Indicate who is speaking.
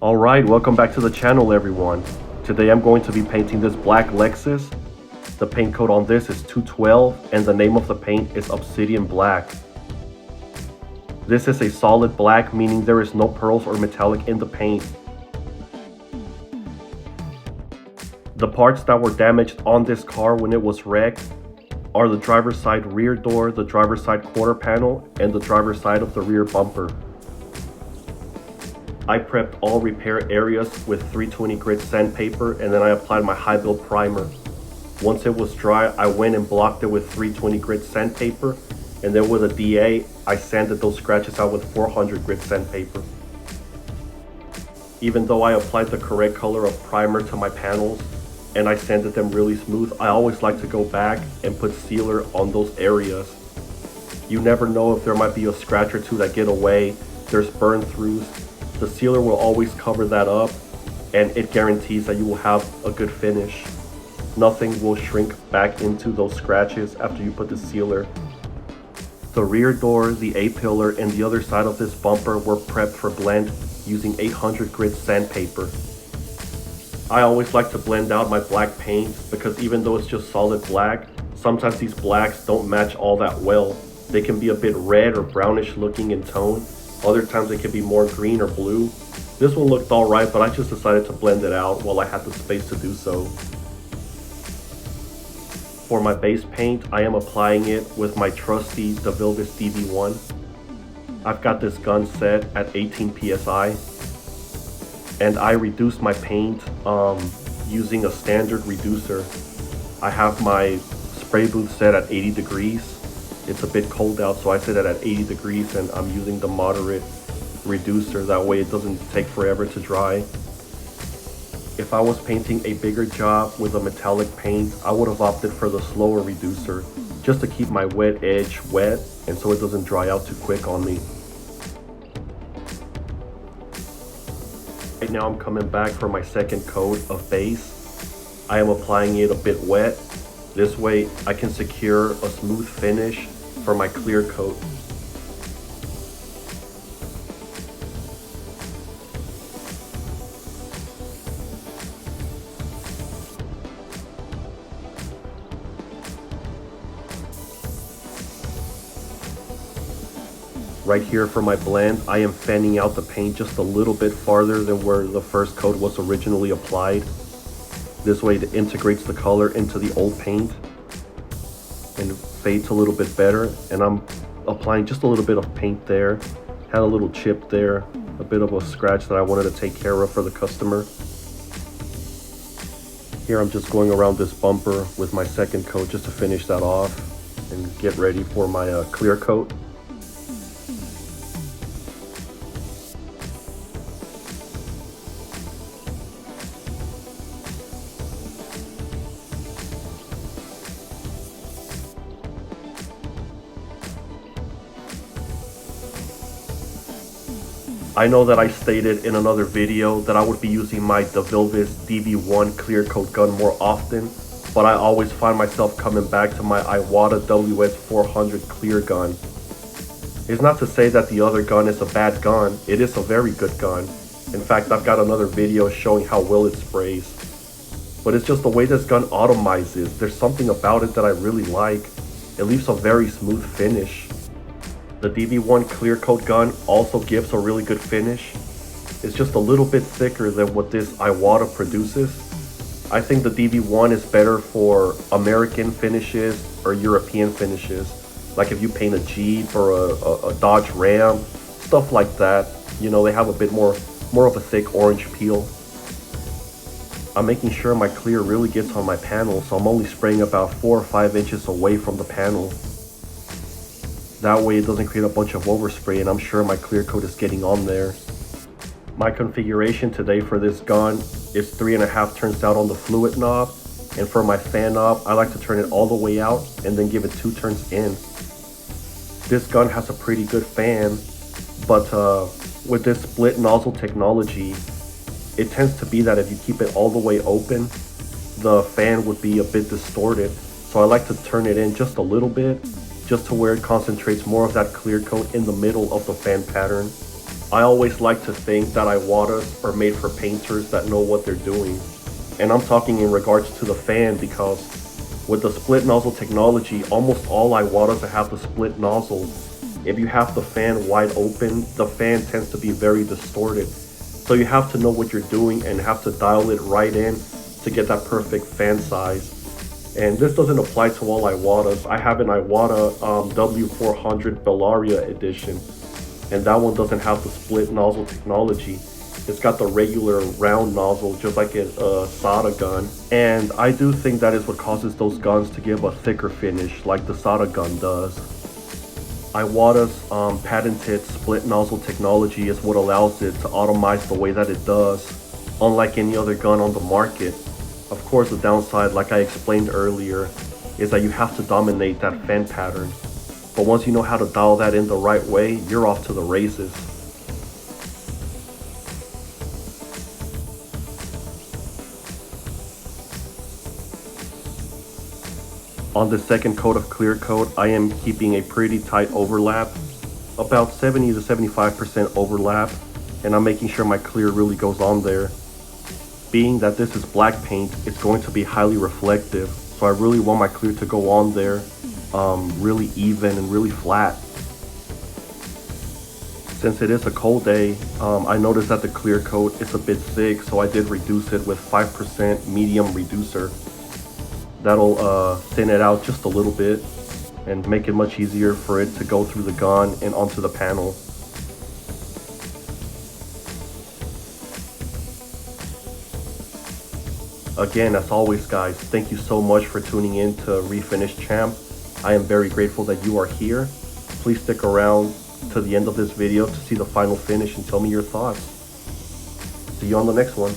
Speaker 1: Alright, welcome back to the channel everyone. Today I'm going to be painting this black Lexus. The paint code on this is 212 and the name of the paint is Obsidian Black. This is a solid black, meaning there is no pearls or metallic in the paint. The parts that were damaged on this car when it was wrecked are the driver's side rear door, the driver's side quarter panel, and the driver's side of the rear bumper. I prepped all repair areas with 320 grit sandpaper and then I applied my high build primer. Once it was dry, I went and blocked it with 320 grit sandpaper, and then with a DA, I sanded those scratches out with 400 grit sandpaper. Even though I applied the correct color of primer to my panels and I sanded them really smooth, I always like to go back and put sealer on those areas. You never know if there might be a scratch or two that get away, there's burn throughs. The sealer will always cover that up and it guarantees that you will have a good finish. Nothing will shrink back into those scratches after you put the sealer. The rear door, the A-pillar, and the other side of this bumper were prepped for blend using 800 grit sandpaper. I always like to blend out my black paint because even though it's just solid black, sometimes these blacks don't match all that well. They can be a bit red or brownish looking in tone. Other times it can be more green or blue. This one looked alright, but I just decided to blend it out while I had the space to do so. For my base paint, I am applying it with my trusty DevilBiss DV1. I've got this gun set at 18 psi, and I reduced my paint using a standard reducer. I have my spray booth set at 80 degrees. It's a bit cold out, so I set it at 80 degrees and I'm using the moderate reducer. That way it doesn't take forever to dry. If I was painting a bigger job with a metallic paint, I would have opted for the slower reducer just to keep my wet edge wet and so it doesn't dry out too quick on me. Right now I'm coming back for my second coat of base. I am applying it a bit wet. This way I can secure a smooth finish for my clear coat. Right here for my blend, I am fanning out the paint just a little bit farther than where the first coat was originally applied. This way it integrates the color into the old paint and fades a little bit better. And I'm applying just a little bit of paint there. Had a little chip there, a bit of a scratch that I wanted to take care of for the customer. Here I'm just going around this bumper with my second coat just to finish that off and get ready for my clear coat. I know that I stated in another video that I would be using my DevilBiss DV1 clear coat gun more often, but I always find myself coming back to my Iwata WS400 clear gun. It's not to say that the other gun is a bad gun, it is a very good gun. In fact, I've got another video showing how well it sprays. But it's just the way this gun automizes. There's something about it that I really like. It leaves a very smooth finish. The DV1 clear coat gun also gives a really good finish. It's just a little bit thicker than what this Iwata produces. I think the DV1 is better for American finishes or European finishes. Like if you paint a Jeep or a Dodge Ram, stuff like that. You know, they have a bit more of a thick orange peel. I'm making sure my clear really gets on my panel, so I'm only spraying about 4 or 5 inches away from the panel. That way it doesn't create a bunch of overspray and I'm sure my clear coat is getting on there. My configuration today for this gun is 3.5 turns out on the fluid knob, and for my fan knob I like to turn it all the way out and then give it 2 turns in. This gun has a pretty good fan, but with this split nozzle technology, it tends to be that if you keep it all the way open, the fan would be a bit distorted. So I like to turn it in just a little bit, just to where it concentrates more of that clear coat in the middle of the fan pattern. I always like to think that Iwatas are made for painters that know what they're doing. And I'm talking in regards to the fan, because with the split nozzle technology, almost all Iwatas have the split nozzle. If you have the fan wide open, the fan tends to be very distorted. So you have to know what you're doing and have to dial it right in to get that perfect fan size. And this doesn't apply to all Iwatas. I have an Iwata W400 Bellaria edition, and that one doesn't have the split nozzle technology. It's got the regular round nozzle, just like a Sada gun. And I do think that is what causes those guns to give a thicker finish, like the Sada gun does. Iwata's patented split nozzle technology is what allows it to atomize the way that it does, unlike any other gun on the market. Of course, the downside, like I explained earlier, is that you have to dominate that fan pattern. But once you know how to dial that in the right way, you're off to the races. On the second coat of clear coat, I am keeping a pretty tight overlap, about 70 to 75% overlap, and I'm making sure my clear really goes on there. Being that this is black paint, it's going to be highly reflective, so I really want my clear to go on there really even and really flat. Since it is a cold day, I noticed that the clear coat is a bit thick, so I did reduce it with 5% medium reducer. That'll thin it out just a little bit and make it much easier for it to go through the gun and onto the panel. Again, as always guys, thank you so much for tuning in to Refinish Champ. I am very grateful that you are here. Please stick around to the end of this video to see the final finish and tell me your thoughts. See you on the next one.